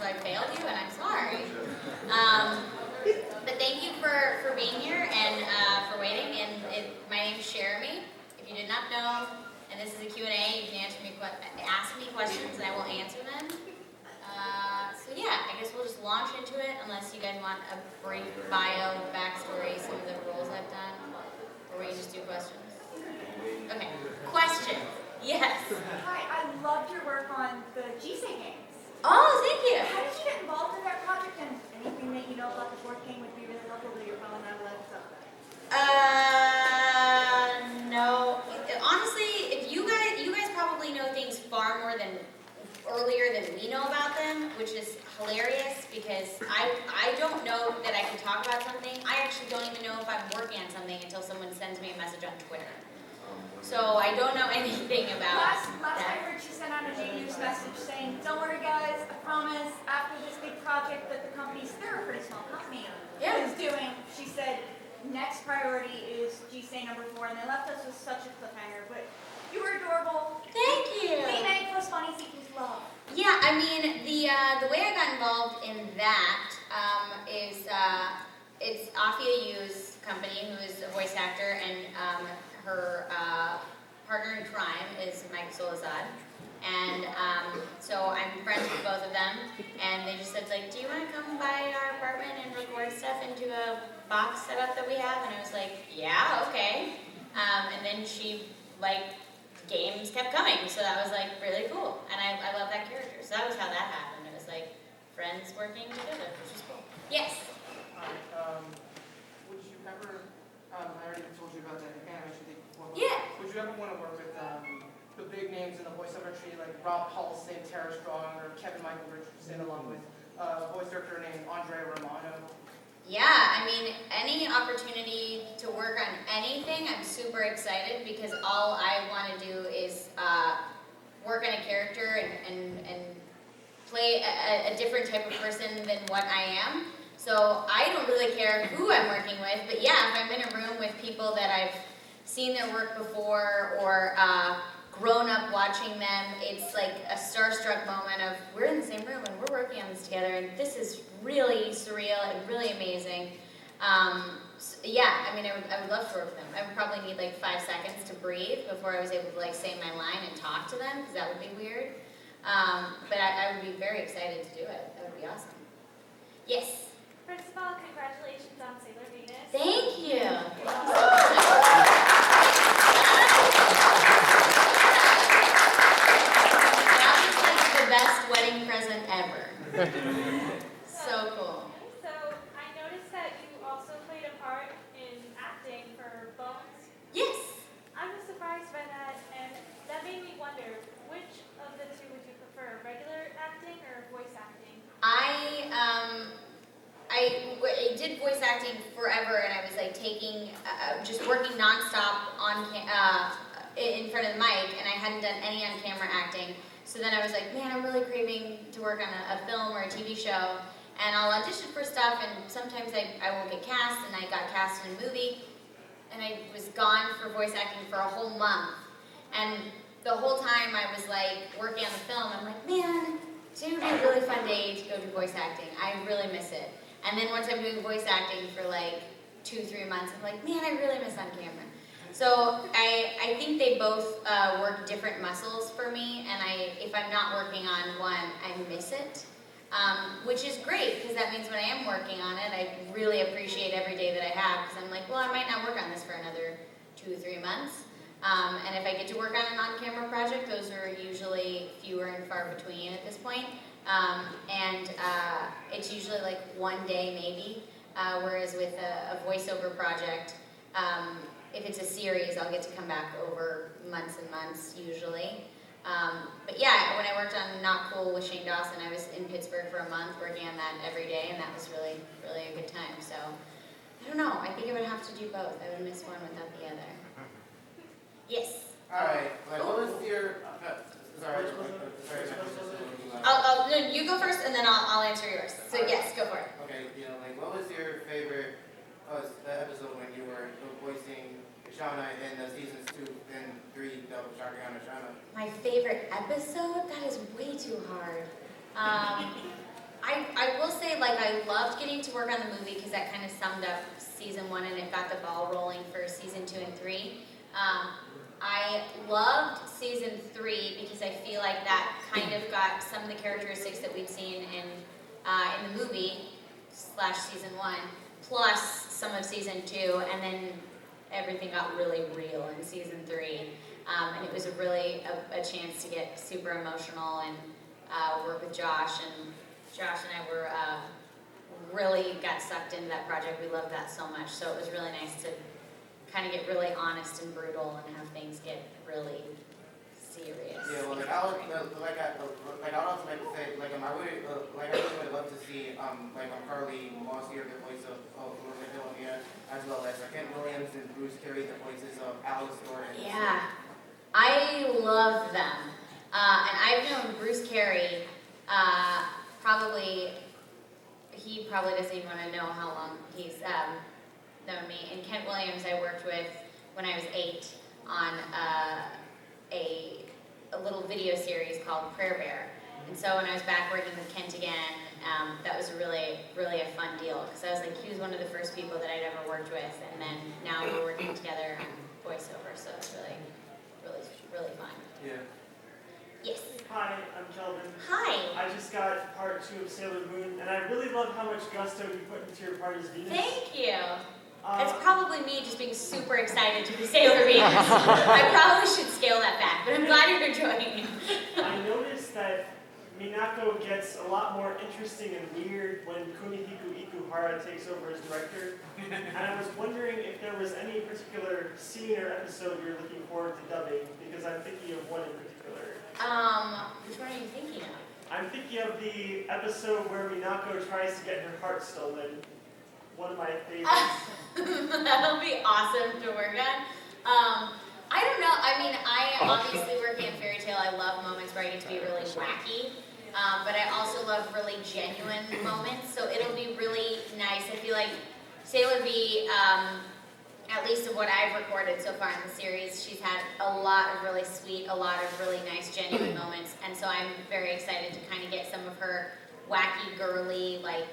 I failed you, and I'm sorry. But thank you for being here and for waiting. And my name's Cherami. If you did not know, and this is a Q&A, you can ask me questions, and I will answer them. So yeah, I guess we'll just launch into it, unless you guys want a brief bio, backstory, some of the roles I've done, or we just do questions. Okay, question. Yes. Hi, I loved your work on the Jisei games. Oh, thank you. How did you get involved in that project, and anything that you know about the fourth game would be really helpful that you're probably not allowed to talk about? No. Honestly, if you guys probably know things far more earlier than we know about them, which is hilarious because I don't know that I can talk about something. I actually don't even know if I'm working on something until someone sends me a message on Twitter. So I don't know anything about Last I heard, she sent out a news message saying, "Don't worry, guys. I promise. After this big project that the company's, they're a pretty small company, is doing," she said, "next priority is Jisei number 4," and they left us with such a cliffhanger. But you were adorable. Thank you. Leigh plus Bonnie equals love. Yeah, I mean the way I got involved in that is it's Afia Yu's company, who is a voice actor, and her partner in crime is Mike Solazad. And so I'm friends with both of them, and they just said, like, do you want to come by our apartment and record stuff into a box setup that we have? And I was like, yeah, okay. And then games kept coming, so that was like really cool. And I love that character, so that was how that happened. It was like friends working together, which is cool. Yes? Hi, would you ever, I already told you about that animation thing before. Yeah. Would you ever want to work with the big names in the voiceover tree, like Rob Paulson, Tara Strong, or Kevin Michael Richardson, along with a voice director named Andrea Romano? Yeah, I mean, any opportunity to work on anything, I'm super excited because all I want to do is work on a character and play a different type of person than what I am. So I don't really care who I'm working with, but yeah, if I'm in a room with people that I've seen their work before or grown up watching them, it's like a starstruck moment of we're in the same room and we're working on this together, and this is really surreal and really amazing. So yeah, I mean, I would love to work with them. I would probably need like 5 seconds to breathe before I was able to like say my line and talk to them, because that would be weird. But I would be very excited to do it. That would be awesome. Yes? First of all, congratulations on Sailor Venus. Thank you. Best wedding present ever. So cool. So I noticed that you also played a part in acting for Bones. Yes. I was surprised by that, and that made me wonder, which of the two would you prefer, regular acting or voice acting? I did voice acting forever, and I was like taking, just working nonstop in front of the mic, and I hadn't done any on-camera acting. So then I was like, man, I'm really craving to work on a film or a TV show, and I'll audition for stuff, and sometimes I won't get cast, and I got cast in a movie, and I was gone for voice acting for a whole month. And the whole time I was like working on the film, I'm like, man, today would be a really fun day to go do voice acting. I really miss it. And then once I'm doing voice acting for like 2-3 months, I'm like, man, I really miss on camera. So I think they both work different muscles for me, and if I'm not working on one, I miss it, which is great, because that means when I am working on it, I really appreciate every day that I have, because I'm like, well, I might not work on this for another 2-3 months. And if I get to work on an on-camera project, those are usually fewer and far between at this point. And it's usually like one day maybe, whereas with a voiceover project, if it's a series, I'll get to come back over months and months usually. But yeah, when I worked on Not Cool with Shane Dawson, I was in Pittsburgh for a month working on that every day, and that was really, really a good time. So I don't know, I think I would have to do both. I would miss one without the other. Yes? Alright, like what was your, sorry. No, you go first, and then I'll answer yours. So yes, go for it. Okay, like what was your favorite the episode when you were voicing Shauna in the seasons 2 and 3 Double Shotgun Shauna? My favorite episode? That is way too hard. I will say, like, I loved getting to work on the movie because that kind of summed up season 1 and it got the ball rolling for season 2 and 3. I loved season 3 because I feel like that kind of got some of the characteristics that we've seen in the movie / season 1, plus some of season 2, and then everything got really real in season 3. And it was a chance to get super emotional and work with Josh, and Josh and I were really got sucked into that project. We loved that so much, so it was really nice to kind of get really honest and brutal and have things get really serious. Yeah, well, like I would also like to say, like I really would love to see Carly Moss here, the voice of Rosalia, as well as Kent Williams and Bruce Carey, the voices of Alice Thornton. Yeah, I love them, and I've known Bruce Carey he probably doesn't even want to know how long he's known me. And Kent Williams I worked with when I was 8 on a little video series called Prayer Bear. And so when I was back working with Kent again, that was really a fun deal, because I was like, he was one of the first people that I'd ever worked with, and then now we're working together on voiceover, so it's really fun. Yeah. Yes. Hi, I'm Kelvin. Hi. I just got part 2 of Sailor Moon, and I really love how much gusto you put into your part as Venus. Thank you. It's probably me just being super excited to be Sailor Venus. I probably should scale that back, but I'm glad you're enjoying it. I noticed that Minako gets a lot more interesting and weird when Kunihiko Ikuhara takes over as director. And I was wondering if there was any particular scene or episode you're looking forward to dubbing, because I'm thinking of one in particular. Which one are you thinking of? I'm thinking of the episode where Minako tries to get her heart stolen. One of my favorites. That'll be awesome to work on. I don't know. I mean, I am obviously working in Fairy Tail. I love moments where I get to be really wacky. But I also love really genuine moments. So it'll be really nice. I feel like Sailor V, at least of what I've recorded so far in the series, she's had a lot of really sweet, a lot of really nice, genuine moments. And so I'm very excited to kind of get some of her wacky, girly, like,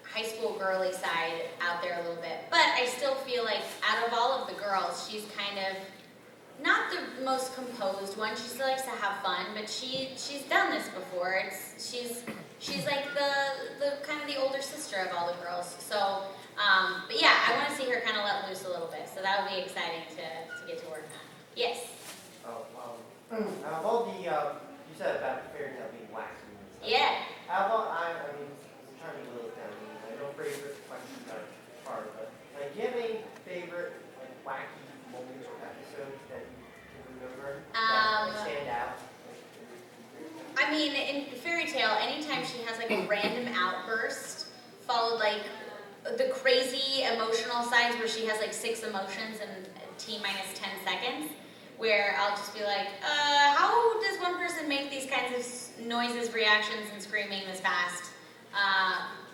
high school girly side out there a little bit. But I still feel like out of all of the girls, she's kind of not the most composed one. She still likes to have fun, but she's done this before. She's like the kind of the older sister of all the girls. So, but yeah, I want to see her kind of let loose a little bit. So that would be exciting to get to work on. Yes. Well, you said about the fairy tale being wacky and stuff. Yeah. How about I'm trying to little down. I know favorite questions are hard, but like, do you have any favorite wacky moments or episodes that you can remember that stand out? I mean, in Fairy Tail, anytime she has like a random outburst, followed like the crazy emotional sides where she has like 6 emotions in T-minus 10 seconds, where I'll just be like, how does one person make these kinds of noises, reactions, and screaming this fast?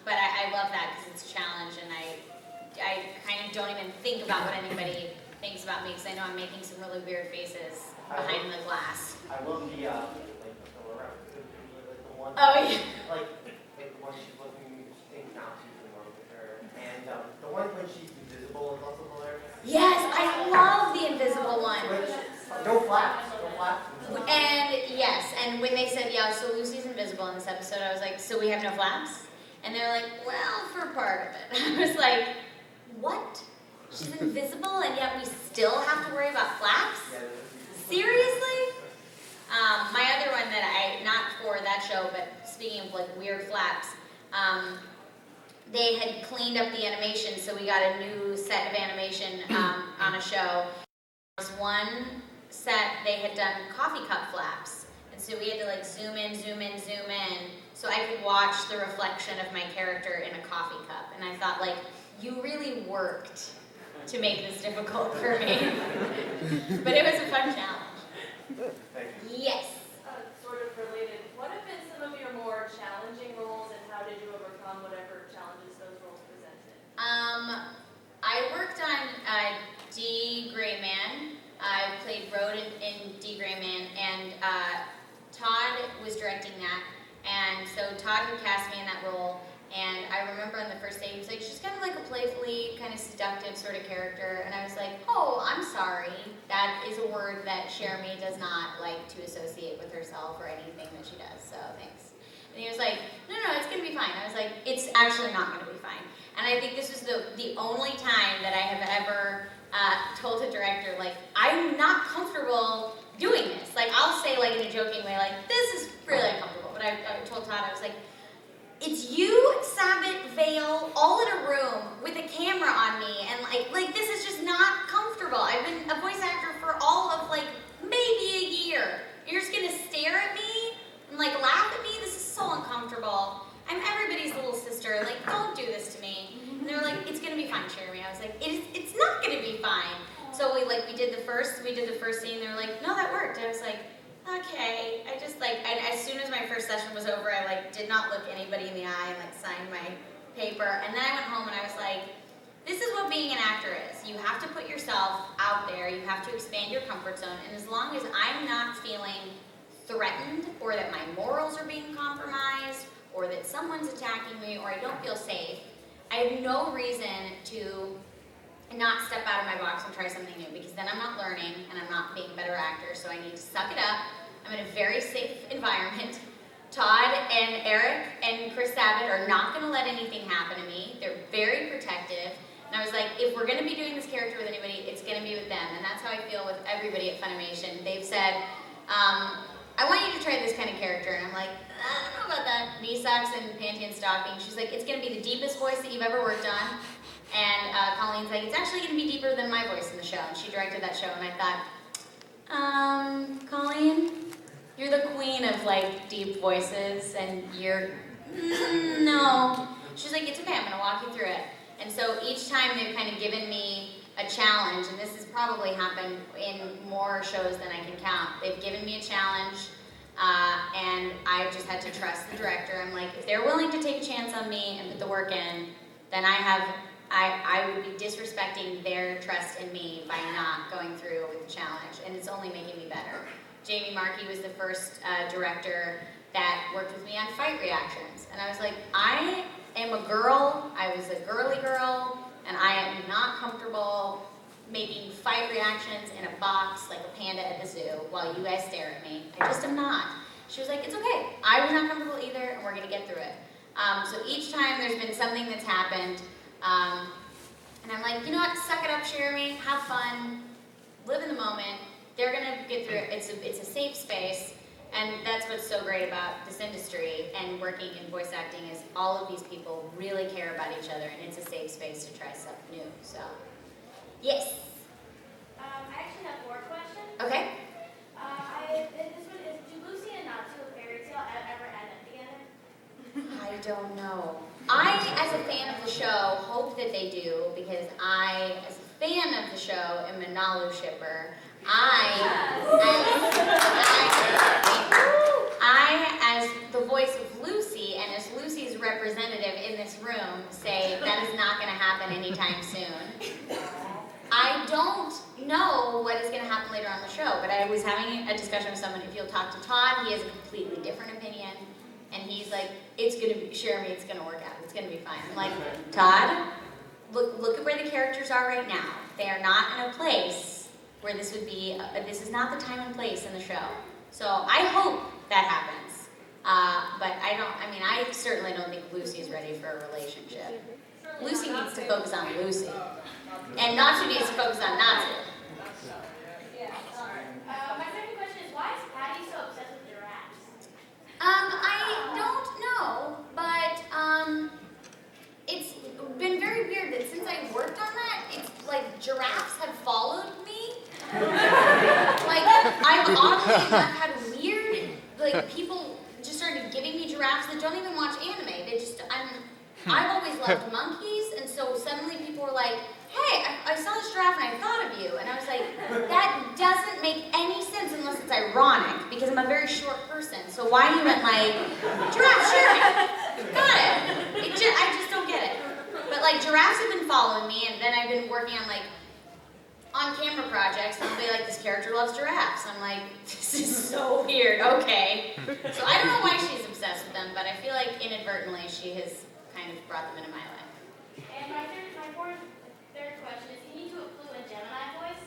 But I love that because it's a challenge, and I kind of don't even think about what anybody thinks about me, because I know I'm making some really weird faces behind the glass. I love the around the one. Oh yeah. Like the one she's looking, she thinks now she's in love with her, and the one when she's invisible is also hilarious. Yes, I love the invisible one. No flaps, no flaps. And yes, and when they said, yeah, so Lucy's invisible in this episode, I was like, so we have no flaps? And they're like, well, for part of it. I was like, what? She's invisible and yet we still have to worry about flaps? Seriously? My other one that not for that show, but speaking of like weird flaps, they had cleaned up the animation, so we got a new set of animation on a show. There was one set, they had done coffee cup flaps, and so we had to like zoom in, so I could watch the reflection of my character in a coffee cup, and I thought, like, you really worked to make this difficult for me. But it was a fun challenge. Yes? Sort of related, what have been some of your more challenging roles, and how did you overcome whatever challenges those roles presented? I worked on D. Gray Man. I played Road in D. Gray Man, and Todd was directing that. And so Todd had cast me in that role, and I remember on the first day, he was like, she's kind of like a playfully, kind of seductive sort of character, and I was like, oh, I'm sorry. That is a word that Cherami does not like to associate with herself or anything that she does, so thanks. And he was like, no, it's gonna be fine. I was like, it's actually not gonna be fine. And I think this is the only time that I have ever told a director, like, I'm not comfortable doing this. Like, I'll say, like, in a joking way, like, this is really uncomfortable. But I told Todd, I was like, it's you, Sabbath, Vale, all in a room with a camera on me, and like this is just not comfortable. I've been a voice actor for all of, like, maybe a year. You're just gonna stare at me and, like, laugh at me? This is so uncomfortable. I'm everybody's little sister. Like, don't do this to me. And they were like, it's gonna be fine, Cherami. I was like, it's not gonna be fine. So we did the first scene. They were like, no, that worked. I was like, okay. I just as soon as my first session was over, I did not look anybody in the eye and signed my paper. And then I went home and I was like, this is what being an actor is. You have to put yourself out there. You have to expand your comfort zone. And as long as I'm not feeling threatened, or that my morals are being compromised, or that someone's attacking me, or I don't feel safe, I have no reason to not step out of my box and try something new, because then I'm not learning and I'm not being a better actor, so I need to suck it up. I'm in a very safe environment. Todd and Eric and Chris Sabat are not going to let anything happen to me. They're very protective. And I was like, if we're going to be doing this character with anybody, it's going to be with them. And that's how I feel with everybody at Funimation. They've said, I want you to try this kind of character. And I'm like, I don't know about that. Knee socks and panty and stocking. She's like, it's going to be the deepest voice that you've ever worked on. And Colleen's like, it's actually going to be deeper than my voice in the show. And she directed that show. And I thought, Colleen, you're the queen of deep voices. And you're, no. She's like, it's okay. I'm going to walk you through it. And so each time they've kind of given me a challenge, and this has probably happened in more shows than I can count. They've given me a challenge, and I just had to trust the director. I'm like, if they're willing to take a chance on me and put the work in, then I would be disrespecting their trust in me by not going through with the challenge, and it's only making me better. Jamie Markey was the first director that worked with me on fight reactions, and I was like, I am a girl, I was a girly girl, and I am not comfortable making fight reactions in a box like a panda at the zoo while you guys stare at me. I just am not. She was like, it's okay. I was not comfortable either, and we're going to get through it. So each time there's been something that's happened, and I'm like, you know what, suck it up, Cherami, have fun, live in the moment. They're going to get through it. It's a safe space. And that's what's so great about this industry and working in voice acting is all of these people really care about each other, and it's a safe space to try stuff new. So, yes. I actually have 4 questions. Okay. This one is: do Lucy and Natsu of Fairy Tail ever end up together? I don't know. I, as a fan of the show, hope that they do, because I, as a fan of the show, am a Nalu shipper. I, as the voice of Lucy, and as Lucy's representative in this room, say that is not going to happen anytime soon. I don't know what is going to happen later on the show, but I was having a discussion with someone. If you'll talk to Todd, he has a completely different opinion, and he's like, it's going to be, Cherami, it's going to work out. It's going to be fine. I'm like, Todd, look at where the characters are right now. They are not in a place where this would be, this is not the time and place in the show. So I hope that happens. But I certainly don't think Lucy's ready for a relationship. Lucy needs to focus on Lucy. And Natsu needs to focus on Natsu. Yeah, my second question is, why is Patty so obsessed with giraffes? I don't know, but it's been very weird that since I worked on that, it's like giraffes have followed me. I've oddly enough had weird, people just started giving me giraffes that don't even watch anime. I've always loved monkeys, and so suddenly people were like, hey, I saw this giraffe and I thought of you. And I was like, that doesn't make any sense unless it's ironic, because I'm a very short person. So why you went giraffe, sure, got it. I just don't get it. But giraffes have been following me, and then I've been working on on-camera projects, and I'll be this character loves giraffes. I'm like, this is so weird, okay. So I don't know why she's obsessed with them, but I feel like inadvertently she has kind of brought them into my life. And my third question is, can you do a Plu and Gemini voice?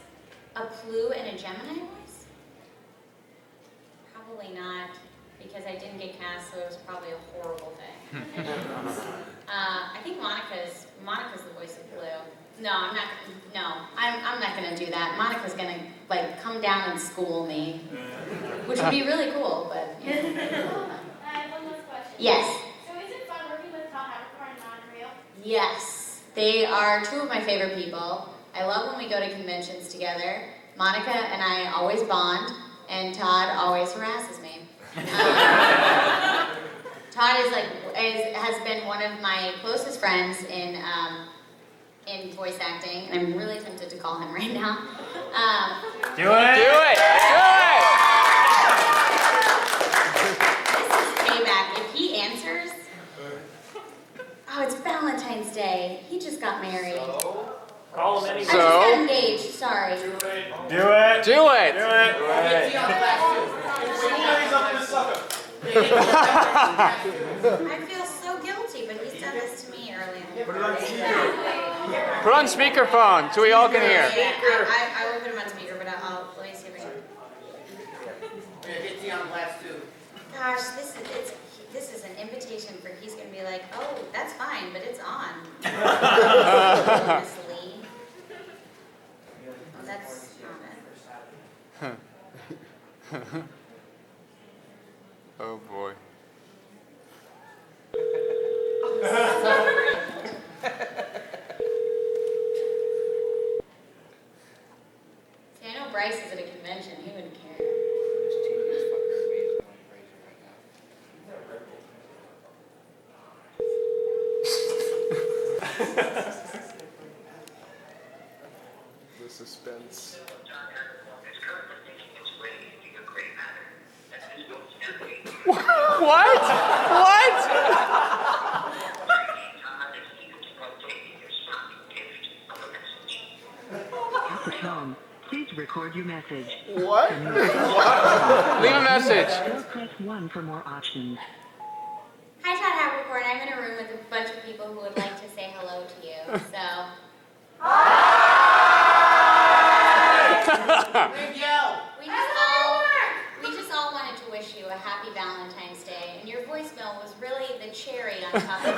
A Plu and a Gemini voice? Probably not, because I didn't get cast, so it was probably a horrible thing. I think Monica's the voice of Plu. No, I'm not gonna do that. Monica's gonna like come down and school me, which would be really cool, but. I have one last question. Yes. So is it fun working with Todd Havercorn and Monica? Yes, they are two of my favorite people. I love when we go to conventions together. Monica and I always bond, and Todd always harasses me. Todd has been one of my closest friends in voice acting, and I'm really tempted to call him right now. Do it! Do it! This is payback. If he answers, oh, it's Valentine's Day. He just got married. Call him anyway. I just got engaged. Sorry. Do it! Do it! I feel so guilty, but he's done this to me earlier. Put on speakerphone so we all can hear. Yeah, I will put him on speaker, but let me see if I can. Get T on blast too. Gosh, this is an invitation for he's gonna be like, oh, that's fine, but it's on. Miss Lee. Oh, that's not it. Oh boy. See, I know Bryce is at a convention. He wouldn't care. The suspense. What? What? Katsucon, please record your message. What? Leave a message. Or press 1 for more options. Hi, Todd Havercorn. I'm in a room with a bunch of people who would like to say hello to you. So. We just all wanted to wish you a happy Valentine's Day, and your voicemail was really the cherry on top of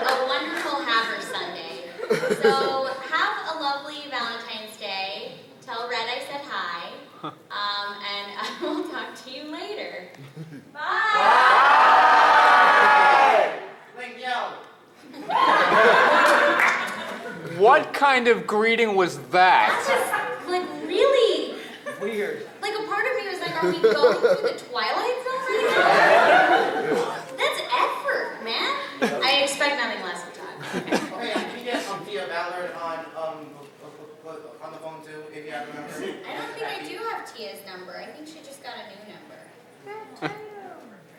a wonderful Haver Sunday. So have a lovely Valentine's Day. Tell Red I said hi, and I will talk to you later. Bye. What kind of greeting was that? That's just, like, really weird. Like, a part of me was like, are we going through the Twilight Zone right now? That's effort, man. I expect nothing less of Todd. Okay, can you get Tia Ballard on the phone too, if you have a number? I don't think I do have Tia's number. I think she just got a new number.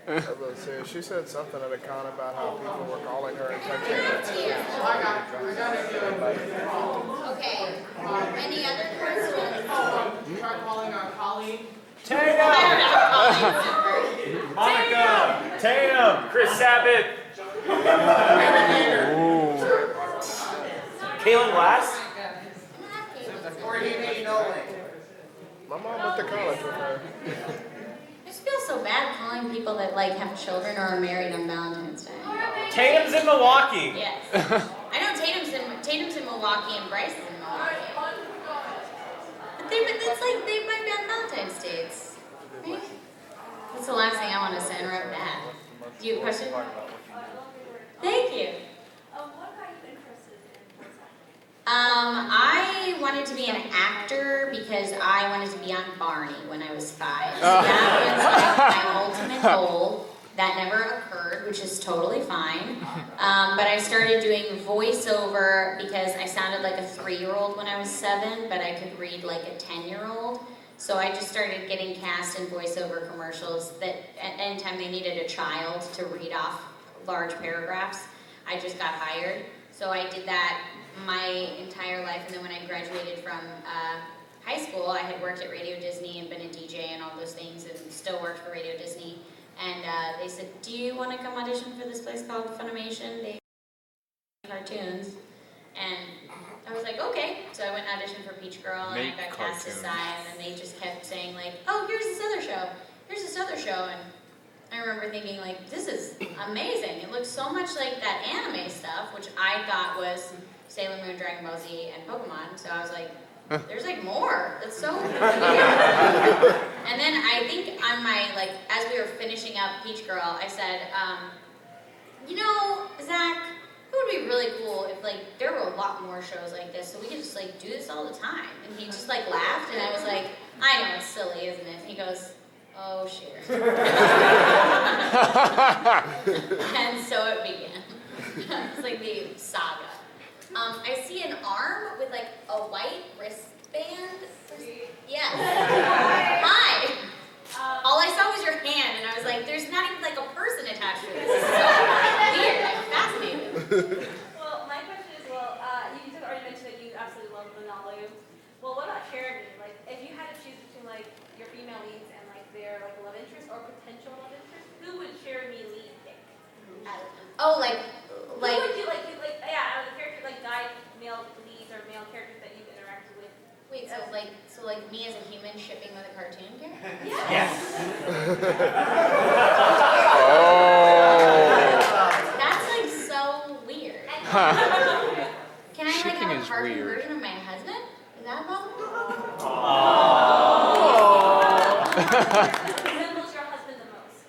I was about to say, she said something at a con about how people were calling her and texting her. Okay. Any other questions? Try calling our colleague. Monica, Tatum, Chris Sabat, Kaylin Glass. My mom went to college with her. I just feel so bad calling people that like have children or are married on Valentine's Day. Tatum's in Milwaukee. Yes. I know Tatum's in Milwaukee and Bryce is in Milwaukee. But it's like they might be on Valentine's dates. Right? That's the last thing I want to say. I wrote that. Do you have a question? Thank you. What got you interested in voice acting? I wanted to be an actor because I wanted to be on Barney when I was 5. So that was my ultimate goal. That never occurred, which is totally fine. But I started doing voiceover because I sounded like a 3-year-old when I was 7, but I could read like a 10-year-old. So I just started getting cast in voiceover commercials that anytime they needed a child to read off large paragraphs, I just got hired. So I did that my entire life, and then when I graduated from high school, I had worked at Radio Disney and been a DJ and all those things, and still worked for Radio Disney. And they said, do you want to come audition for this place called Funimation? They cartoons. And I was like, okay. So I went and auditioned for Peach Girl, and I got cast as Sae, and then they just kept saying like, oh, here's this other show. Here's this other show. And I remember thinking like, this is amazing. It looks so much like that anime stuff, which I thought was Sailor Moon, Dragon Ball Z, and Pokemon. So I was like, there's like more. That's so weird. And then I think on my, like, as we were finishing up Peach Girl, I said, you know, Zach, it would be really cool if like there were a lot more shows like this, so we could just like do this all the time. And he just like laughed, and I was like, I know, it's silly, isn't it? And he goes, oh, shit. And so it began. It's like the saga. I see an arm with like a white wristband. Yes. Hi. All I saw was your hand, and I was like, there's not even like a person attached to it. This is so weird. I'm fascinated. Well, my question is, you just already mentioned that you absolutely love Manalo. Well, what about Cherami? Like, if you had to choose between like your female leads and like their like love interest or potential love interest, who would Cherami Leigh pick? Oh, who would you like? Yeah, out of the character like guide male leads or male characters that you've interacted with. Wait, so like me as a human shipping with a cartoon character? Yes. That's like so weird. Can I like Shipping have a is cartoon weird. version of my husband? Is that possible? Resembles your husband the most.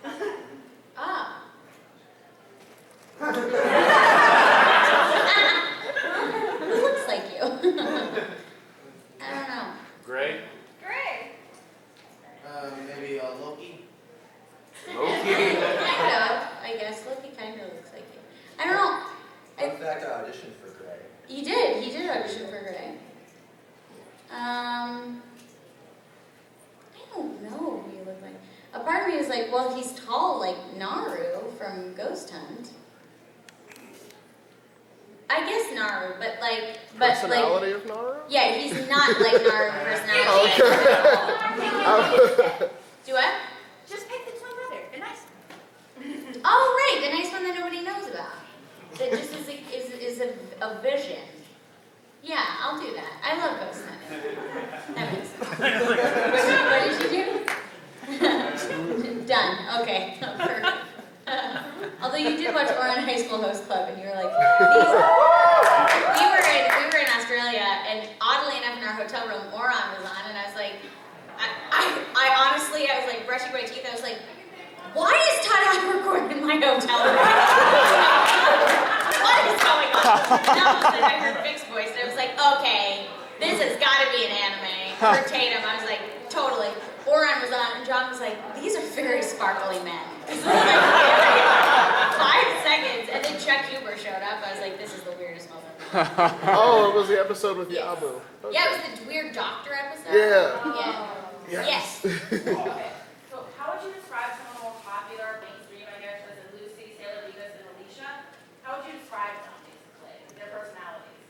Ah. Who looks like you? I don't know. Great. Great. Maybe Loki. Loki. Kind of, I guess. Loki kind of looks like you. I don't know. In fact, I auditioned for Gray. He did audition for Gray. I don't know who you look like. A part of me was like, well, he's tall like Naru from Ghost Hunt. I guess Naru, but Personality of Naru? yeah, he's not like Naru personality. Okay. Do what? Just pick the twin brother, the nice one. Oh, right, the nice one that nobody knows about. That just is a vision. Yeah, I'll do that. I love Ghost Hunt. That makes sense. What did you do? Done. Okay. Perfect. Although you did watch Oran High School Host Club, and you were like, these. We were in Australia, and oddly enough, in our hotel room, Oran was on, and I was like, I honestly, I was like brushing my teeth. I was like, why is Todd Abercorn in my hotel room? What is going on? And all of a sudden, I heard Vic's voice, and I was like, okay, this has got to be an anime. For Tatum, I was like, totally. Oran was on, and John was like, these are very sparkly men. This was like 5 seconds, and then Chuck Huber showed up. I was like, this is the weirdest moment. Oh, it was the episode with Yes. Yabu. Okay. Yeah, it was the weird doctor episode. Yeah. Yeah. Yes. Okay. So how would you describe some of the more popular mainstream, I guess, as in Lucy, Sailor Venus, and Alicia? How would you describe them basically? Their personalities?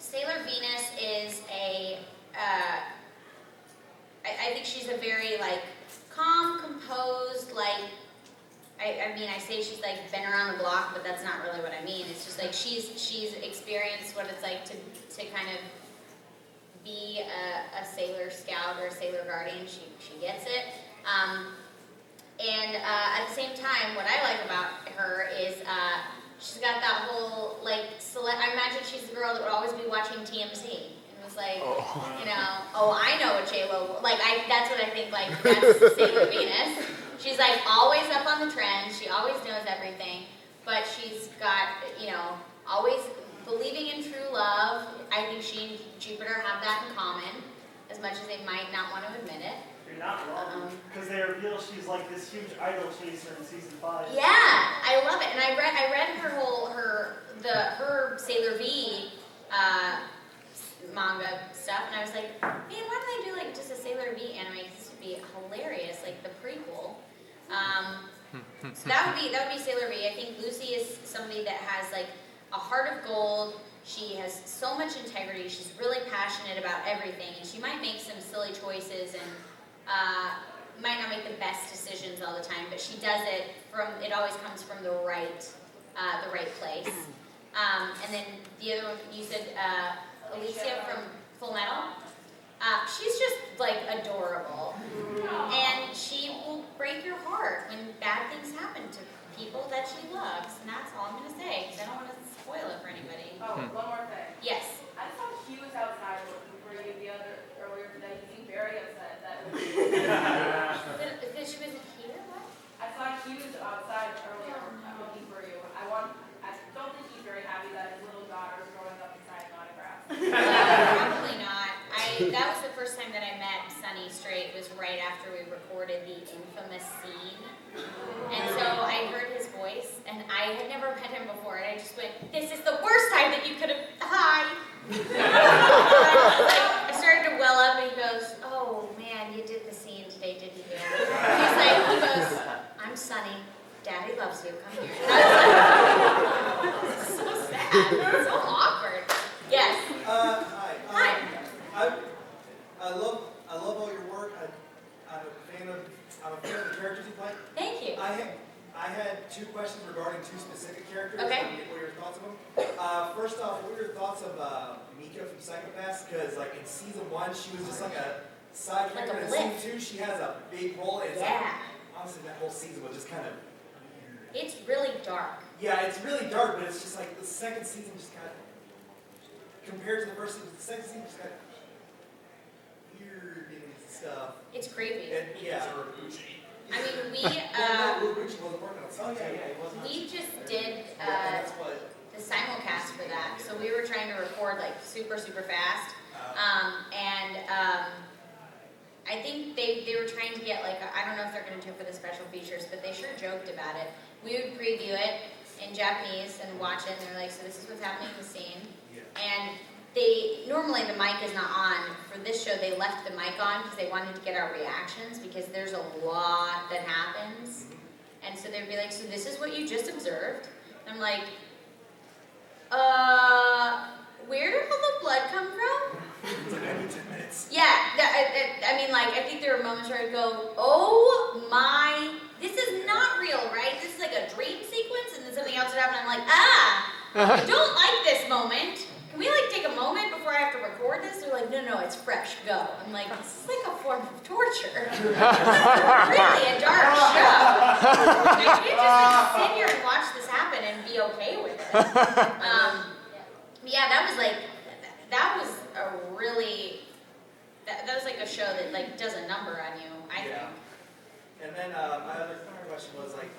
Sailor Venus is I think she's a very like calm, composed, like I mean I say she's like been around the block, but that's not really what I mean. It's just like she's experienced what it's like to kind of be a sailor scout or a sailor guardian. She gets it. And at the same time, what I like about her is she's got that whole like I imagine she's the girl that would always be watching TMZ. Was like, you know, oh, I know what J-Lo, like, that's what I think, like, that's Sailor Venus. She's, like, always up on the trend. She always knows everything. But she's got, you know, always believing in true love. I think she and Jupiter have that in common, as much as they might not want to admit it. You're not wrong, because they reveal she's like this huge idol chaser in season 5. Yeah, I love it. And I read her her Sailor V, manga stuff, and I was like, man, why don't they do like just a Sailor V anime? This would be hilarious, like the prequel. So that would be Sailor V. I think Lucy is somebody that has like a heart of gold. She has so much integrity. She's really passionate about everything, and she might make some silly choices and might not make the best decisions all the time, but she does it it always comes from the right place. And then the other one, you said Alicia from Full Metal. She's just like adorable, and she will break your heart when bad things happen to people that she loves, and that's all I'm gonna say because I don't want to spoil it for anybody. Oh, one more thing. Yes. I saw Hughes outside looking for you earlier today. He seemed very upset that She wasn't here. What? I saw Hughes outside earlier looking for you. I don't think he's very happy that his little daughter is growing up inside an autograph. Probably not. That was the first time that I met Sunny Straight, was right after we recorded the infamous scene. And so I heard his voice, and I had never met him before, and I just went, "This is the worst time that you could have, hi." I started to well up, and he goes, "Oh man, you did the scene today, didn't you?" He goes, "I'm Sunny. Daddy loves you. Come here." And I was like, so sad. It's so awkward. Yes. Hi. Hi. I love all your work. I'm a fan of the characters you play. Thank you. I had two questions regarding two specific characters. Okay. What were your thoughts of them? First off, what were your thoughts of Mika from Psychopaths? Because like in season 1, she was just like a side character. Like a in blip. season 2, she has a big role. And it's like, honestly, that whole season was just kind of weird. It's really dark. Yeah, it's really dark, but it's just like the second season just kind of, compared to the first season, the second season just kind of weird and stuff. It's creepy. And, yeah. I mean, we just did the simulcast for that, so we were trying to record like super fast, I think they were trying to get like I don't know if they're going to do it for the special features, but they sure joked about it. We would preview it in Japanese and watch it, and they're like, "So this is what's happening in the scene," and normally the mic is not on. For this show, they left the mic on because they wanted to get our reactions because there's a lot that happens. And so they'd be like, "So this is what you just observed?" And I'm like, where did all the blood come from? Every 10 minutes. Yeah, I mean, like, I think there were moments where I'd go, "Oh my, this is not real, right? This is like a dream sequence," and then something else would happen, and I'm like, I don't like this moment. Can we like take a moment before I have to record this? They're like, no, it's fresh, go. I'm like, this is like a form of torture. This is really a dark show. I can't just like sit here and watch this happen and be okay with it. Yeah, that was like a show that like does a number on you, I think. And then my other question was like,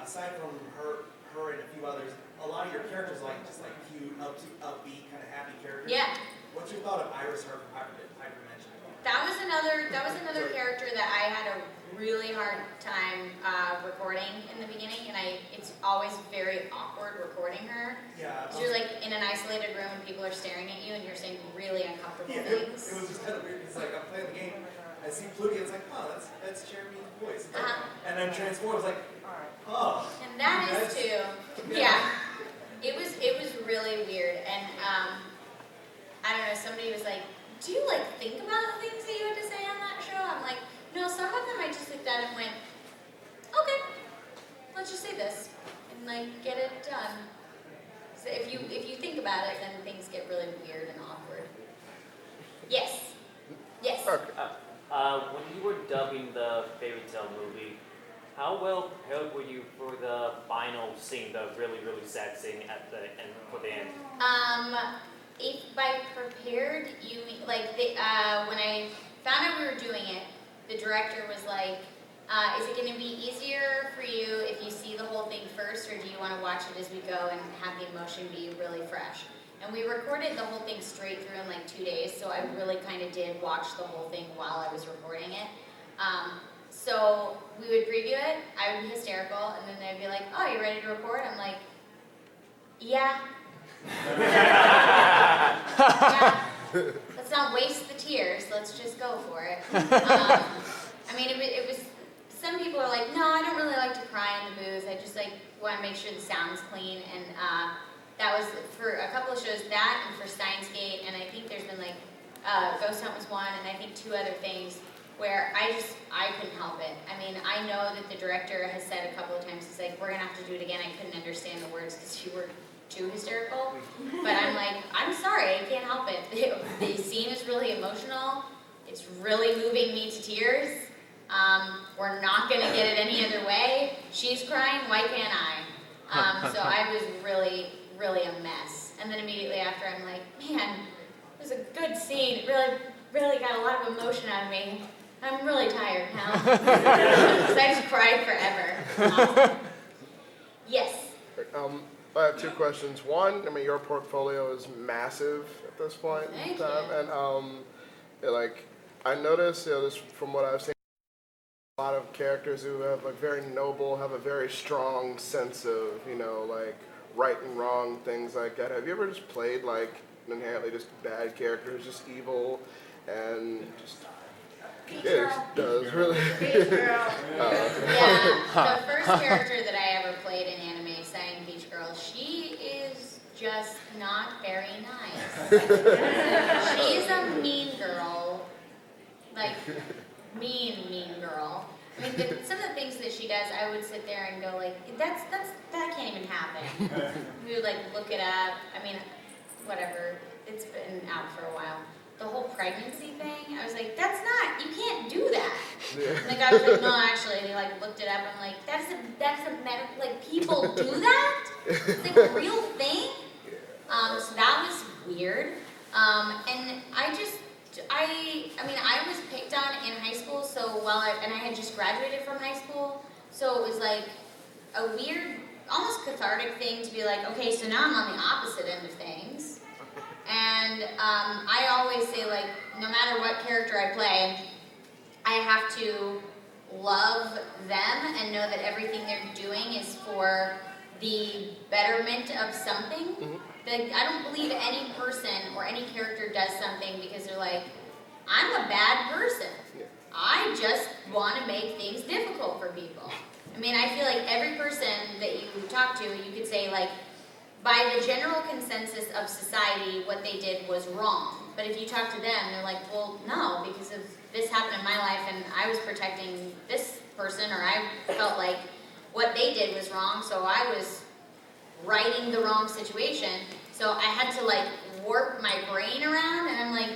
aside from her and a few others, a lot of your characters like just like cute, upbeat, kind of happy characters. Yeah. What's your thought of Iris Heart from Hyperdimension? That was another character that I had a really hard time recording in the beginning, and it's always very awkward recording her. Yeah. You're like in an isolated room and people are staring at you and you're saying really uncomfortable things. It was just kind of weird because like I'm playing the game, I see Pluty, it's like, oh, that's Cherami's voice. And then Transform, it's like, oh. And that is too. Yeah. It was really weird, and I don't know. Somebody was like, "Do you like think about the things that you had to say on that show?" I'm like, "No, some of them I just looked at and went, okay, let's just say this and like get it done." So if you think about it, then things get really weird and awkward. Yes. Yes. When you were dubbing the fairy tale movie, how well prepared were you for the final scene, the really sad scene at the end, for the end? If by prepared you mean like when I found out we were doing it, the director was like, "Is it going to be easier for you if you see the whole thing first, or do you want to watch it as we go and have the emotion be really fresh?" And we recorded the whole thing straight through in like 2 days, so I really kind of did watch the whole thing while I was recording it. So we would preview it, I would be hysterical, and then they'd be like, "Oh, you ready to record?" I'm like, "Yeah." Yeah. Let's not waste the tears, let's just go for it. I mean, it was, some people are like, "No, I don't really like to cry in the booth, I just like want to make sure the sound's clean, and that was for a couple of shows, that and for Steins Gate, and I think there's been like Ghost Hunt was one, and I think 2 other things where I couldn't help it. I mean, I know that the director has said a couple of times, he's like, we're gonna have to do it again. I couldn't understand the words because you were too hysterical. But I'm like, I'm sorry, I can't help it. The scene is really emotional. It's really moving me to tears. We're not gonna get it any other way. She's crying, why can't I? So I was really, really a mess. And then immediately after, I'm like, man, it was a good scene. It really, really got a lot of emotion out of me. I'm really tired now. Because I just cried forever. Yes. I have 2 questions. One, I mean, your portfolio is massive at this point in time, and like, I noticed, just from what I've seen, a lot of characters who have like very noble, have a very strong sense of, like right and wrong, things like that. Have you ever just played like inherently just bad characters, just evil, and just it does really. Yeah, the first character that I ever played in anime, Cyan Beach Girl, she is just not very nice. She's a mean girl, like mean girl. I mean, some of the things that she does, I would sit there and go like, that can't even happen. We would like look it up. I mean, whatever. It's been out for a while. The whole pregnancy thing, I was like, you can't do that. Yeah. And the guy was like, no, actually, they like looked it up. I'm like, that's a medical, like people do that? It's like a real thing? So that was weird. And I was picked on in high school, so and I had just graduated from high school, so it was like a weird, almost cathartic thing to be like, okay, so now I'm on the opposite end of things. And I always say, like, no matter what character I play, I have to love them and know that everything they're doing is for the betterment of something. Like, I don't believe any person or any character does something because they're like, I'm a bad person. I just want to make things difficult for people. I mean, I feel like every person that you talk to, you could say, like, by the general consensus of society, what they did was wrong. But if you talk to them, they're like, well, no, because of this happened in my life and I was protecting this person, or I felt like what they did was wrong, so I was righting the wrong situation. So I had to like warp my brain around, and I'm like,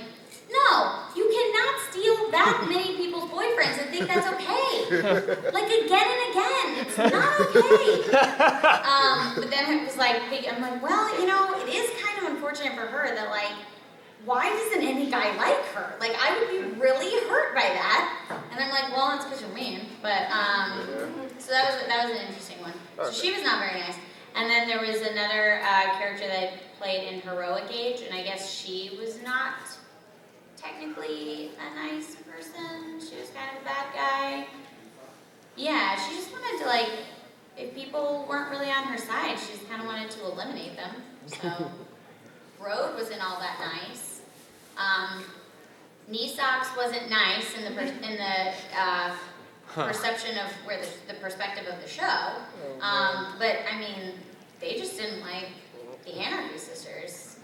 no, you cannot steal that many people's boyfriends and think that's okay. Like again and again, it's not okay. But then it was like, I'm like, well, it is kind of unfortunate for her that like, why doesn't any guy like her? Like I would be really hurt by that. And I'm like, well, it's because you're mean. But so that was an interesting one. So she was not very nice. And then there was another character that I played in Heroic Age, and I guess she was not technically a nice person. She was kind of a bad guy. Yeah, she just wanted to like, if people weren't really on her side, she just kind of wanted to eliminate them. So Road wasn't all that nice. Knee Socks wasn't nice in the perception of where the perspective of the show. But I mean, they just didn't like the Anarchy Sisters.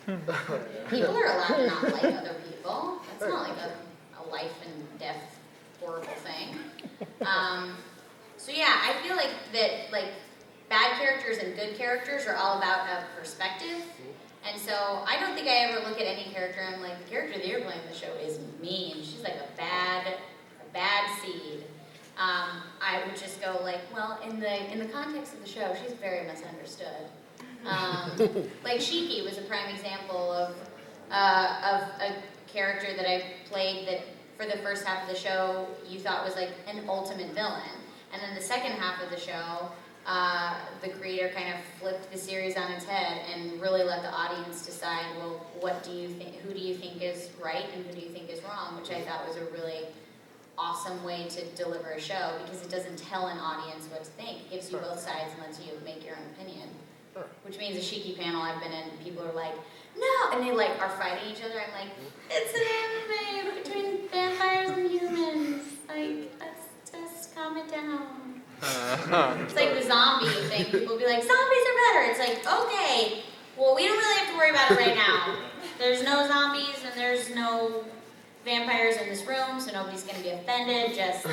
People are allowed to not like other people. It's not like a life and death horrible thing. So yeah, I feel like that like bad characters and good characters are all about a perspective. And so I don't think I ever look at any character and I'm like, the character that you're playing in the show is mean. She's like a bad seed. I would just go like, well, in the context of the show, she's very misunderstood. Like Shiki was a prime example of a character that I played that for the first half of the show you thought was like an ultimate villain, and then the second half of the show, the creator kind of flipped the series on its head and really let the audience decide, well, what do you think? Who do you think is right and who do you think is wrong? Which I thought was a really awesome way to deliver a show, because it doesn't tell an audience what to think. It gives you both sides and lets you make your own opinion. Which means a Shiki panel I've been in, people are like, no, and they like are fighting each other. I'm like, it's an anime between vampires and humans. Like, let's just calm it down. It's like the zombie thing. People will be like, zombies are better. It's like, okay, well, we don't really have to worry about it right now. There's no zombies and there's no vampires in this room, so nobody's going to be offended. Just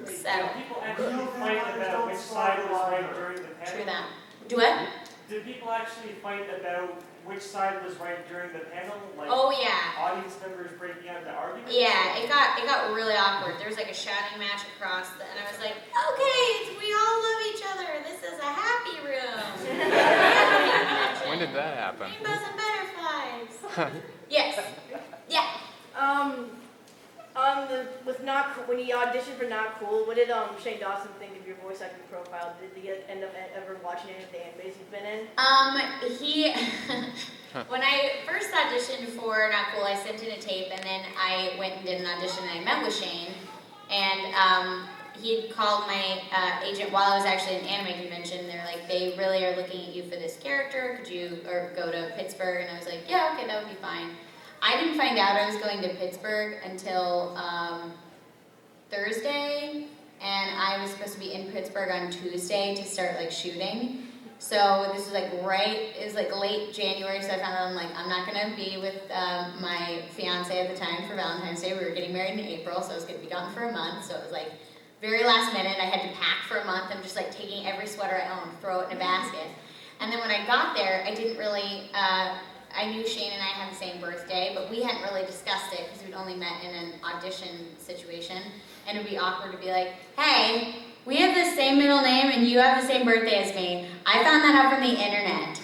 settle. Did people actually fight about which side was right during the panel? True that. Do what? Did people actually fight about which side was right during the panel? Like, oh yeah. Audience members breaking out into arguments? Yeah, it got really awkward. There was like a shouting match across and I was like, okay, we all love each other. This is a happy room. When did that happen? Rainbows and butterflies. Yes. Yeah. When he auditioned for Not Cool, what did Shane Dawson think of your voice acting profile? Did he end up ever watching any of the animes you've been in? When I first auditioned for Not Cool, I sent in a tape, and then I went and did an audition, and I met with Shane, and he had called my agent while I was actually at an anime convention. They're like, they really are looking at you for this character. Could you go to Pittsburgh? And I was like, yeah, okay, that would be fine. I didn't find out I was going to Pittsburgh until Thursday, and I was supposed to be in Pittsburgh on Tuesday to start like shooting. So this was like it was like late January, so I found out I'm not gonna be with my fiance at the time for Valentine's Day. We were getting married in April, so I was gonna be gone for a month. So it was like very last minute. I had to pack for a month. I'm just like taking every sweater I own, throw it in a basket. And then when I got there, I didn't really. I knew Shane and I had the same birthday, but we hadn't really discussed it because we'd only met in an audition situation. And it would be awkward to be like, hey, we have the same middle name and you have the same birthday as me. I found that out from the internet.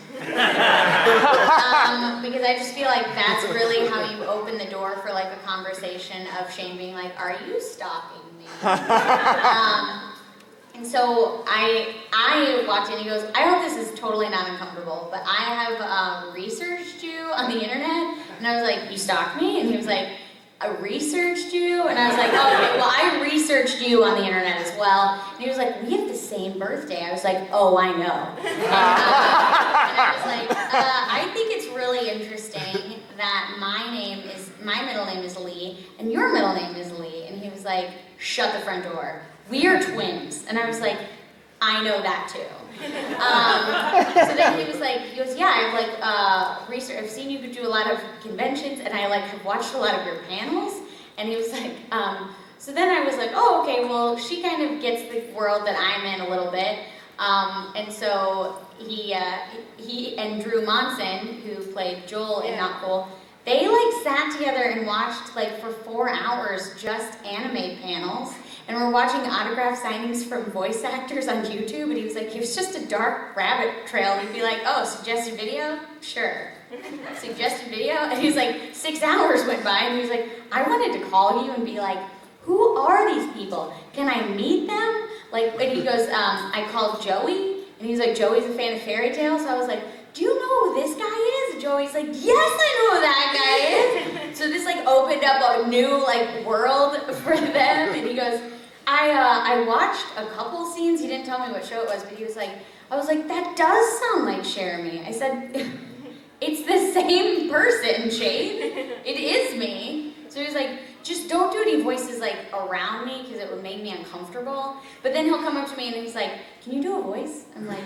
Because I just feel like that's really how you open the door for like a conversation of Shane being like, are you stalking me? And so I walked in and he goes, I hope this is totally not uncomfortable, but I have researched you on the internet. And I was like, you stalked me? And he was like, I researched you? And I was like, oh, okay, well, I researched you on the internet as well. And he was like, we have the same birthday. I was like, oh, I know. And I was like, I think it's really interesting that my middle name is Lee, and your middle name is Lee. And he was like, shut the front door. We are twins. And I was like, I know that too. So then he goes, yeah, I've I've seen you do a lot of conventions, and I have watched a lot of your panels. And he was like, so then I was like, oh, okay, well, she kind of gets the world that I'm in a little bit. And so he and Drew Monson, who played Joel in Not Cool, they sat together and watched for 4 hours just anime panels. And we're watching autograph signings from voice actors on YouTube, and he was like, it was just a dark rabbit trail. And he'd be like, oh, suggested video? Sure. Suggested video? And he's like, 6 hours went by, and he was like, I wanted to call you and be like, who are these people? Can I meet them? And he goes, I called Joey, and he's like, Joey's a fan of fairy tales. So I was like, do you know who this guy is? And Joey's like, yes, I know who that guy is. So this opened up a new world for them, and he goes, I watched a couple scenes. He didn't tell me what show it was, but he was like, I was like, that does sound like Cherami. I said, it's the same person, Shane. It is me. So he was like, just don't do any voices around me because it would make me uncomfortable. But then he'll come up to me and he's like, can you do a voice? I'm like,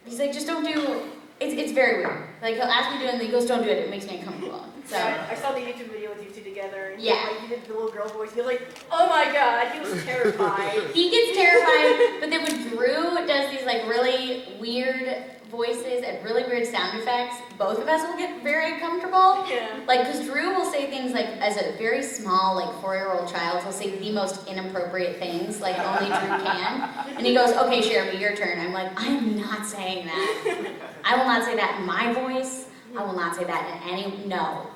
he's like, just don't do, it's very weird. He'll ask me to do it and he goes, don't do it, it makes me uncomfortable. So I saw the YouTube video with you two together. And yeah. You did the little girl voice. He was like, oh my god, he was terrified. He gets terrified, but then when Drew does these really weird voices and really weird sound effects, both of us will get very uncomfortable. Yeah. Because Drew will say things as a very small, 4-year-old child, he'll say the most inappropriate things, only Drew can. And he goes, okay, Cherami, your turn. I'm like, I am not saying that. I will not say that in my voice. I will not say that in no.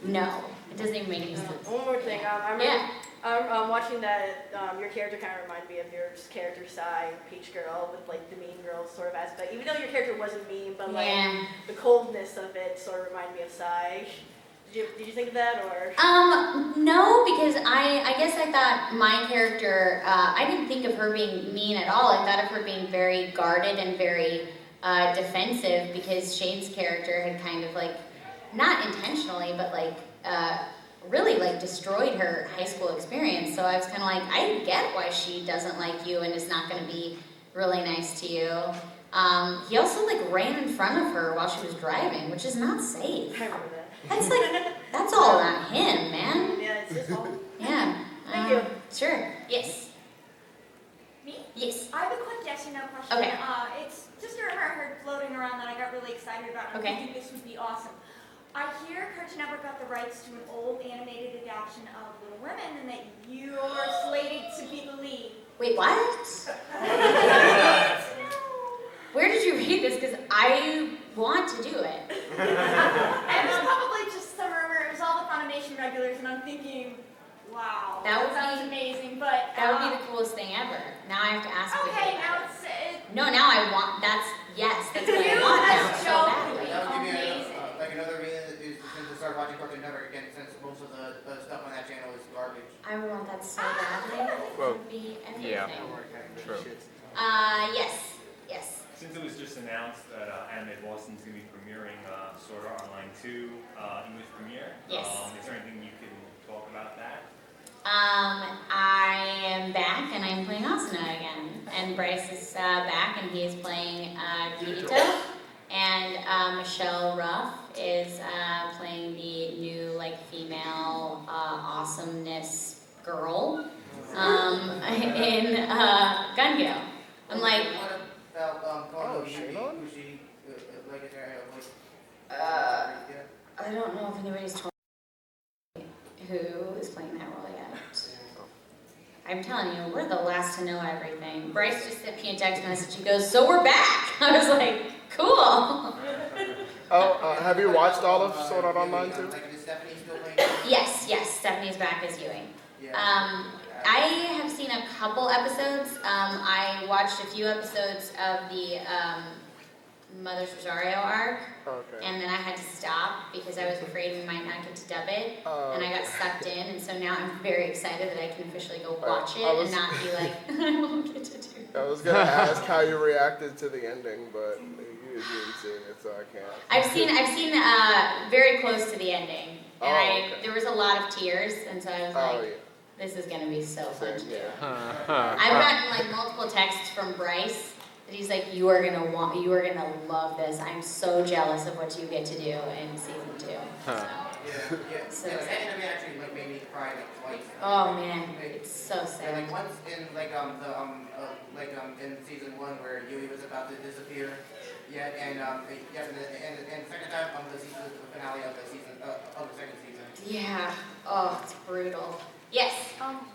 It doesn't even make any sense. One more thing. I remember watching that, your character kind of reminded me of your character Sae, Peach Girl, with the mean girl sort of aspect. Even though your character wasn't mean, but the coldness of it sort of reminded me of Sae. Did you think of that, or? No, because I guess I thought my character, I didn't think of her being mean at all. I thought of her being very guarded and very defensive, because Shane's character had kind of not intentionally, but really like destroyed her high school experience. So I was kind of like, I get why she doesn't like you and is not going to be really nice to you. He also like ran in front of her while she was driving, which is not safe. I remember that. That's like, that's all on him, man. Yeah, it's his fault. Yeah. Thank you. Sure. Yes. Me? Yes. I have a quick yes or no question. Okay. It's just a rumor I heard floating around that I got really excited about. Okay. I think this would be awesome. I hear Cartoon Network got the rights to an old animated adaptation of Little Women, and that you are slated to be the lead. Wait, what? Where did you read this? Because I want to do it. And it's probably just some rumor. It was all the Funimation regulars, and I'm thinking, wow, That sounds amazing. But That would be the coolest thing ever. Now I have to ask. okay, Wikipedia. now it's No, now I want. That's yes. That's what I You want now. as So Joe badly. That would give me amazing. like another reason is to start watching Cartoon Network again, since most of the stuff on that channel is garbage. I would want that so badly. It Well, would be everything. yeah. True. Yes. Yes. Since it was just announced that Anime Boston's going to be premiering Sword Art Online 2 English premiere, Yes. Is there anything you can talk about that? I am back and I'm playing Asuna again. And Bryce is back and he is playing Kirito. And Michelle Ruff is playing the new like female awesomeness girl in Gun-Go. I'm like, I don't know if anybody's told me who is playing that role yet. I'm telling you, we're the last to know everything. Bryce just sent me a text message. He goes, "So we're back." I was like, "Cool." Have you watched all of Sword Art Online too? Yes. Stephanie's back as Ewing. I have seen a couple episodes. I watched a few episodes of the Mother's Rosario arc, and then I had to stop because I was afraid we might not get to dub it, and I got sucked in, and so now I'm very excited that I can officially go watch it and not be like, I won't get to do it. I was gonna ask how you reacted to the ending, but you didn't see it, so I can't. I've seen very close to the ending, and there was a lot of tears, and so I was like, this is gonna be so fun to do. I've gotten like multiple texts from Bryce that he's like, you are gonna love this. I'm so jealous of what you get to do in season 2. So Anime actually like made me cry like twice. Oh man, it's so sad. Like once in in season 1 where Yui was about to disappear. Yeah, and second time on the finale of the second season. Yeah. Oh, it's brutal. Yes.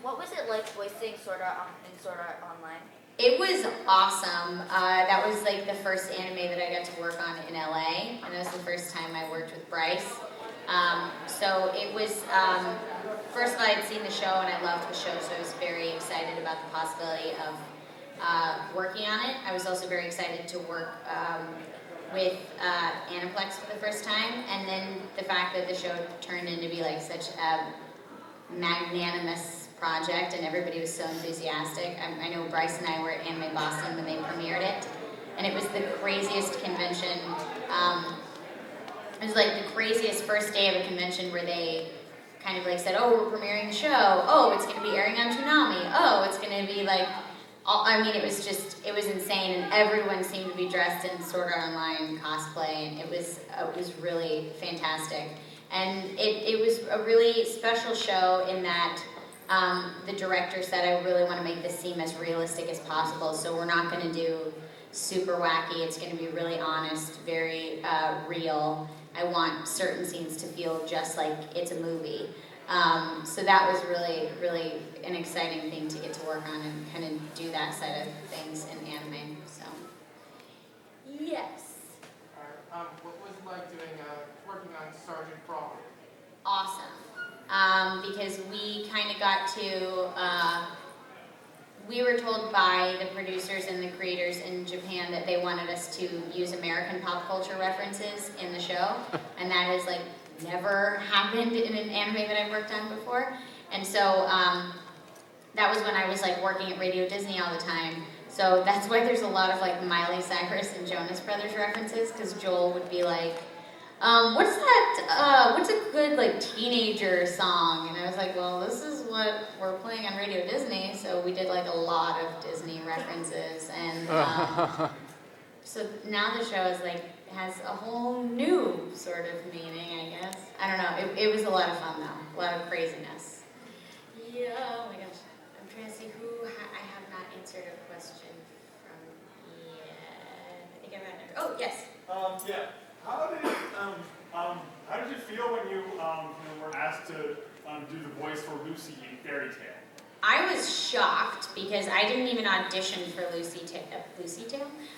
What was it like voicing Sword Art in Sword Art Online? It was awesome. That was like the first anime that I got to work on in LA, and it was the first time I worked with Bryce. So it was, first of all, I'd seen the show and I loved the show, so I was very excited about the possibility of working on it. I was also very excited to work with Aniplex for the first time, and then the fact that the show turned into be like such a magnanimous project and everybody was so enthusiastic. I know Bryce and I were at Anime Boston when they premiered it, and it was the craziest convention. It was like the craziest first day of a convention where they kind of like said, oh, we're premiering the show. Oh, it's going to be airing on Toonami. Oh, it's going to be like, it was insane, and everyone seemed to be dressed in Sword Art Online cosplay, and it was really fantastic. And it was a really special show in that the director said, I really want to make this seem as realistic as possible, so we're not going to do super wacky. It's going to be really honest, very real. I want certain scenes to feel just like it's a movie. So that was really, really an exciting thing to get to work on and kind of do that side of things in anime. So, yes. What was it like doing working on Sergeant Frog? Awesome. Because we kind of got to, we were told by the producers and the creators in Japan that they wanted us to use American pop culture references in the show, and that has like never happened in an anime that I've worked on before. And so that was when I was like working at Radio Disney all the time. So that's why there's a lot of like Miley Cyrus and Jonas Brothers references, because Joel would be like, What's that, what's a good, like, teenager song? And I was like, well, this is what we're playing on Radio Disney, so we did, like, a lot of Disney references, and, so now the show is, like, has a whole new sort of meaning, I guess. I don't know, it was a lot of fun, though, a lot of craziness. Yeah, oh my gosh, I'm trying to see who I have not answered a question from yet. I think I ran over. Oh, yes. Yeah. How did you feel when you were asked to do the voice for Lucy in Fairy Tale? I was shocked because I didn't even audition for Lucy,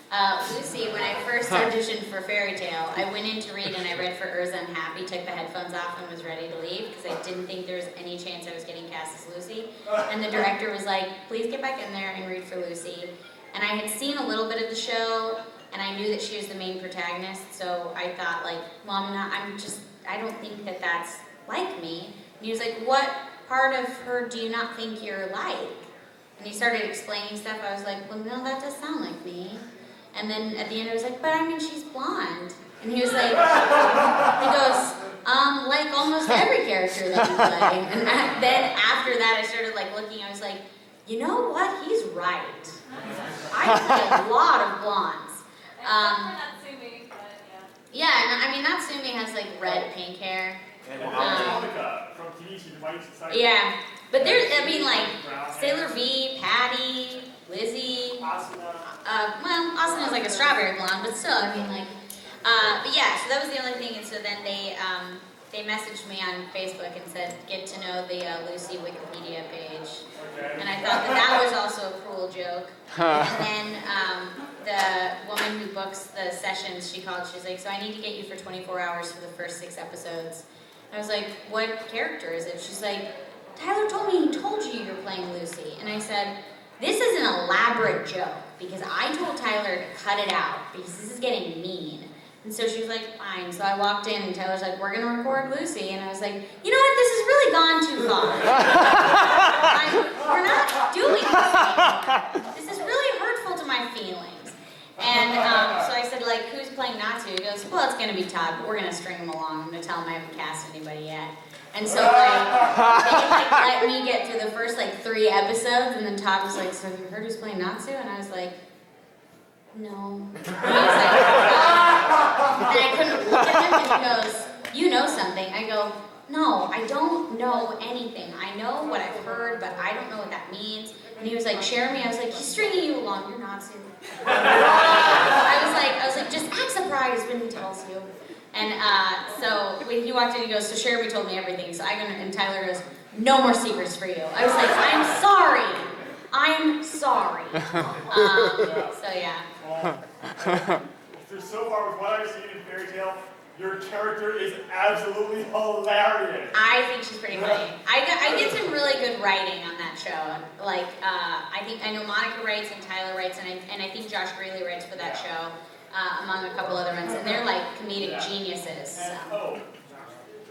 when I first auditioned for Fairy Tale, I went in to read and I read for Urza and Happy, took the headphones off and was ready to leave because I didn't think there was any chance I was getting cast as Lucy. And the director was like, please get back in there and read for Lucy. And I had seen a little bit of the show and I knew that she was the main protagonist, so I thought like, well, I don't think that that's like me. And he was like, what part of her do you not think you're like? And he started explaining stuff. I was like, well, no, that does sound like me. And then at the end I was like, but I mean, she's blonde. And he was like, he goes, like almost every character that you play. And then after that I started like looking, I was like, you know what, he's right. I play a lot of blondes. Natsumi, but yeah, and I mean, Natsumi has like red pink hair. And Monica from Kenichi, the Mighty Society. Yeah, but there's, I mean, like, Sailor V, Patty, Lizzie. Asuna. Well, Asuna's like a strawberry blonde, but still, I mean, like, but yeah, so that was the only thing, and so then they messaged me on Facebook and said, get to know the Lucy Wikipedia page. Okay. And I thought that was also a cruel joke. And then the woman who books the sessions, she called, she's like, so I need to get you for 24 hours for the first 6 episodes. I was like, what character is it? She's like, Tyler told me he told you you're playing Lucy. And I said, this is an elaborate joke because I told Tyler to cut it out because this is getting mean. And so she was like, fine. So I walked in and Tyler's like, we're going to record Lucy. And I was like, you know what? This has really gone too far. We're not doing this anymore. This is really hurtful to my feelings. And so I said, like, who's playing Natsu? He goes, well, it's going to be Todd, but we're going to string him along. I'm going to tell him I haven't cast anybody yet. And so, like, they like, let me get through the first, like, 3 episodes, and then Todd was like, so have you heard who's playing Natsu? And I was like, no. And he was like, and I couldn't look at him, and he goes, you know something. I go, no, I don't know anything. I know what I've heard, but I don't know what that means. And he was like, Cherami. I was like, he's stringing you along. You're Natsu. I was like, just act surprised when he tells you. And so when he walked in, he goes, so Cherami told me everything. So I go, and Tyler goes, no more secrets for you. I was like, I'm sorry. So yeah. So far with what I've seen in Fairy Tale, your character is absolutely hilarious. I think she's pretty funny. I did some really good writing on that show. Like, I know Monica writes and Tyler writes, and I think Josh Greeley writes for that show, among a couple other ones, and they're like comedic geniuses. So.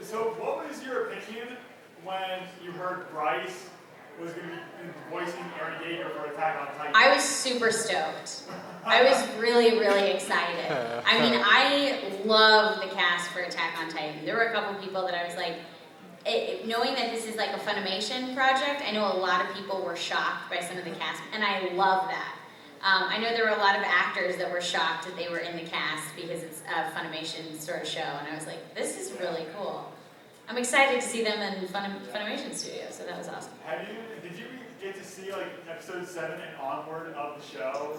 So what was your opinion when you heard Bryce was going to be voicing Aaron Yeager for Attack on Titan? I was super stoked. I was really, really excited. I mean, I love the cast for Attack on Titan. There were a couple people that I was like, knowing that this is like a Funimation project, I know a lot of people were shocked by some of the cast, and I love that. I know there were a lot of actors that were shocked that they were in the cast because it's a Funimation sort of show, and I was like, this is really cool. I'm excited to see them in Funimation Studio, so that was awesome. Did you get to see like episode 7 and onward of the show?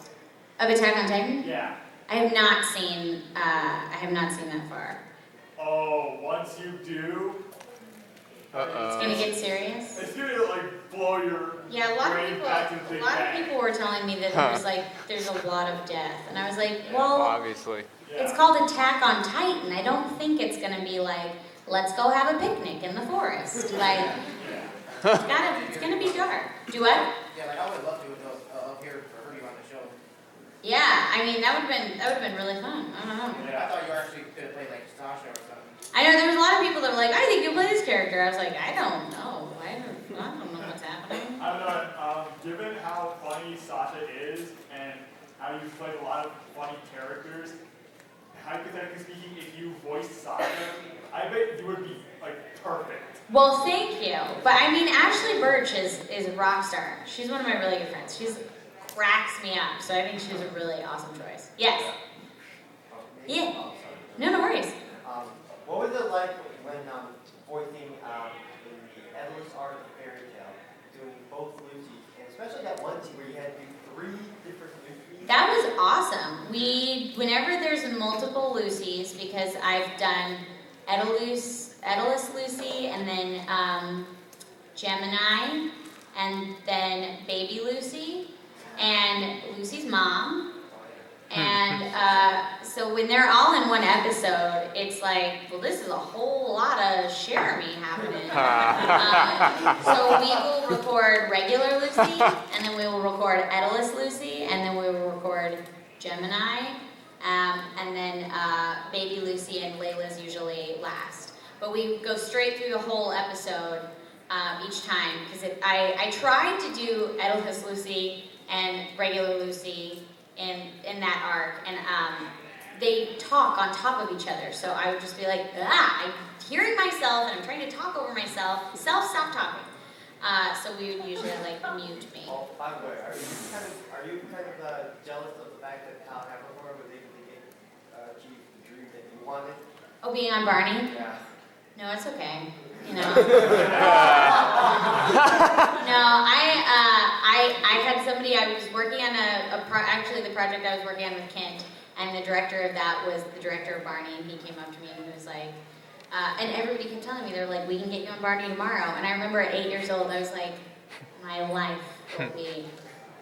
Of Attack on Titan? Yeah. I have not seen that far. Oh, once you do, it's gonna get serious. It's gonna like blow your yeah. A lot of people were telling me that there's a lot of death, and I was like, well, obviously. It's called Attack on Titan. I don't think it's gonna be like, let's go have a picnic in the forest. Like, it's gonna be dark. Do what? Yeah, like I would love to up here for you on the show. Yeah, I mean that would have been really fun. I don't know. Yeah, I thought you actually could have played like Sasha or something. I know there was a lot of people that were like, I think you'll play this character. I was like, I don't know. I don't know what's happening. I don't know. Given how funny Sasha is and how you've played a lot of funny characters, hypothetically speaking, if you voiced Saga, I bet you would be like perfect. Well, thank you. But I mean, Ashley Birch is a rock star. She's one of my really good friends. She's cracks me up. So I think she's a really awesome choice. Yes. Yeah. No worries. What was it like when voicing in the endless art of fairy tale, doing both Lucy's, and especially that one scene where you had to do 3 different Lucy's? That was awesome. Whenever there's multiple Lucys, because I've done Edalus Lucy, and then Gemini, and then Baby Lucy, and Lucy's mom. And so when they're all in one episode, it's like, well, this is a whole lot of Cherami happening. So we will record regular Lucy, and then we will record Edalus Lucy, and then we will record Gemini, and then Baby Lucy and Layla's usually last. But we go straight through the whole episode each time, because I tried to do Edalus Lucy and regular Lucy in that arc, and they talk on top of each other, so I would just be like, I'm hearing myself, and I'm trying to talk over myself, stop talking. So we would usually like mute me. Oh, by the way, are you kind of jealous of the fact that Kyle Capricorn was able to achieve the dream that you wanted? Oh, being on Barney? Yeah. No, it's okay. You know. No, I had somebody. I was working on actually the project I was working on with Kent, and the director of that was the director of Barney, and he came up to me and he was like, and everybody kept telling me, they're like, we can get you on Barney tomorrow. And I remember at 8 years old, I was like, my life will be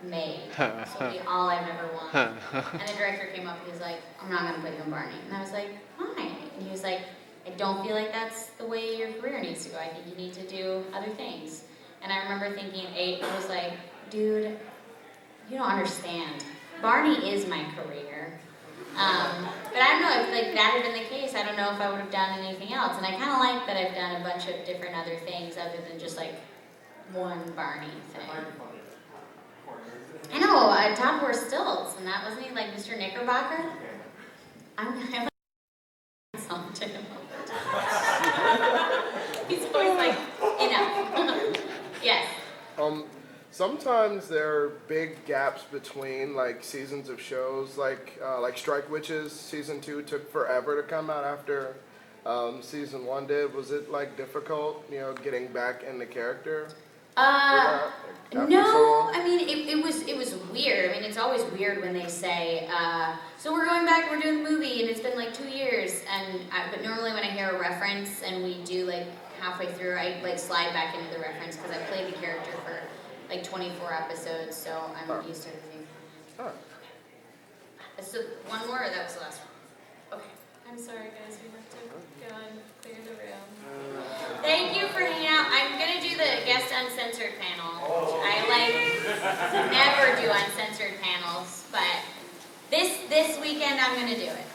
made. This will be all I've ever wanted. And the director came up and he was like, I'm not going to put you on Barney. And I was like, why? And he was like, I don't feel like that's the way your career needs to go. I think you need to do other things. And I remember thinking at 8, I was like, dude, you don't understand. Barney is my career. But I don't know if like that had been the case. I don't know if I would have done anything else. And I kind of like that I've done a bunch of different other things other than just like one Barney thing. I know, Top Four Stilts, and that wasn't he like Mr. Knickerbocker? I'm song to him all the time. He's always like, enough. Yes. Sometimes there are big gaps between like seasons of shows, like Strike Witches season 2 took forever to come out after season 1 did. Was it like difficult, getting back in the character? No, I mean it was weird. I mean it's always weird when they say, so we're going back, we're doing the movie, and it's been like 2 years. But normally when I hear a reference and we do like halfway through, I like slide back into the reference because I played the character for like 24 episodes, so I'm used to everything. Oh. So one more, or that was the last one? Okay. I'm sorry guys, we have to go and clear the room. Thank you for hanging out. I'm gonna do the guest uncensored panel. I never do uncensored panels, but this weekend I'm gonna do it.